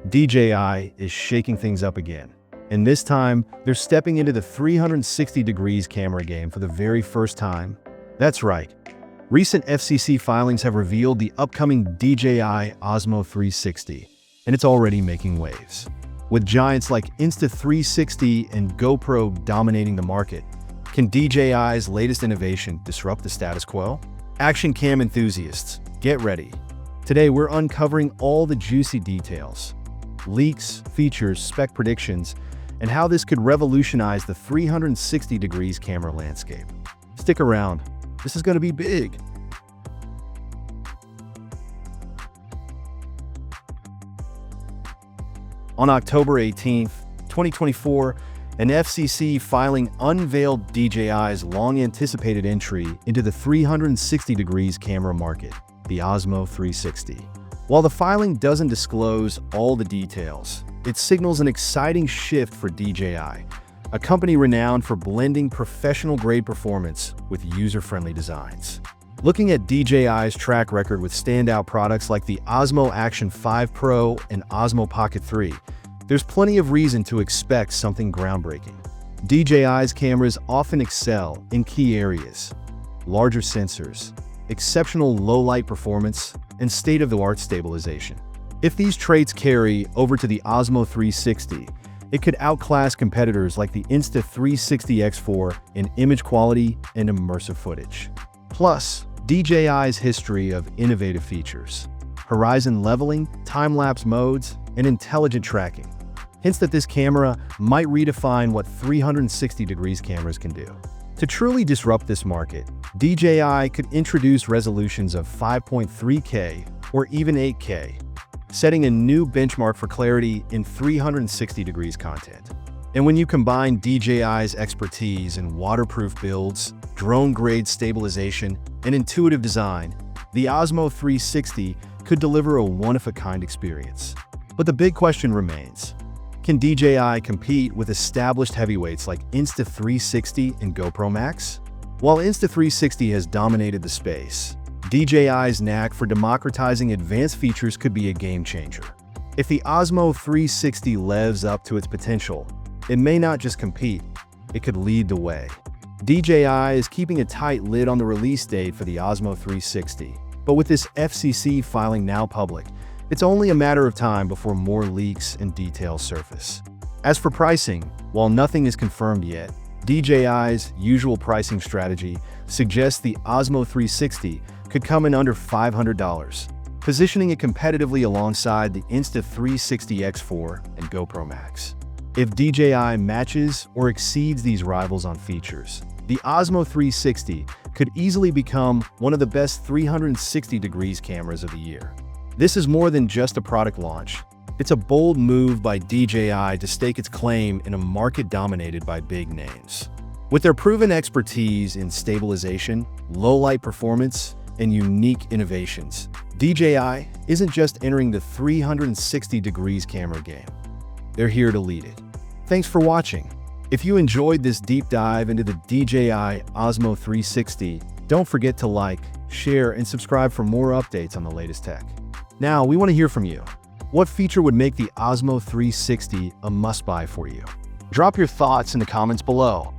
DJI is shaking things up again. And this time, they're stepping into the 360 degrees camera game for the very first time. That's right. Recent FCC filings have revealed the upcoming DJI Osmo 360, and it's already making waves. With giants like Insta360 and GoPro dominating the market, can DJI's latest innovation disrupt the status quo? Action cam enthusiasts, get ready. Today, we're uncovering all the juicy details, leaks, features, spec predictions, and how this could revolutionize the 360 degrees camera landscape. Stick around. This is going to be big. On October 18th, 2024, an FCC filing unveiled DJI's long-anticipated entry into the 360 degrees camera market, the Osmo 360. While the filing doesn't disclose all the details, it signals an exciting shift for DJI, a company renowned for blending professional-grade performance with user-friendly designs. Looking at DJI's track record with standout products like the Osmo Action 5 Pro and Osmo Pocket 3, there's plenty of reason to expect something groundbreaking. DJI's cameras often excel in key areas: larger sensors, exceptional low-light performance, and state-of-the-art stabilization. If these traits carry over to the Osmo 360, it could outclass competitors like the Insta360 X4 in image quality and immersive footage. Plus, DJI's history of innovative features, horizon leveling, time-lapse modes, and intelligent tracking hints that this camera might redefine what 360 degrees cameras can do. To truly disrupt this market, DJI could introduce resolutions of 5.3K or even 8K, setting a new benchmark for clarity in 360 degrees content. And when you combine DJI's expertise in waterproof builds, drone-grade stabilization, and intuitive design, the Osmo 360 could deliver a one-of-a-kind experience. But the big question remains: can DJI compete with established heavyweights like Insta360 and GoPro Max? While Insta360 has dominated the space, DJI's knack for democratizing advanced features could be a game-changer. If the Osmo 360 lives up to its potential, it may not just compete, it could lead the way. DJI is keeping a tight lid on the release date for the Osmo 360, but with this FCC filing now public, it's only a matter of time before more leaks and details surface. As for pricing, while nothing is confirmed yet, DJI's usual pricing strategy suggests the Osmo 360 could come in under $500, positioning it competitively alongside the Insta360 X4 and GoPro Max. If DJI matches or exceeds these rivals on features, the Osmo 360 could easily become one of the best 360 degrees cameras of the year. This is more than just a product launch. It's a bold move by DJI to stake its claim in a market dominated by big names. With their proven expertise in stabilization, low-light performance, and unique innovations, DJI isn't just entering the 360 degrees camera game. They're here to lead it. Thanks for watching. If you enjoyed this deep dive into the DJI Osmo 360, don't forget to like, share, and subscribe for more updates on the latest tech. Now, we want to hear from you. What feature would make the Osmo 360 a must-buy for you? Drop your thoughts in the comments below.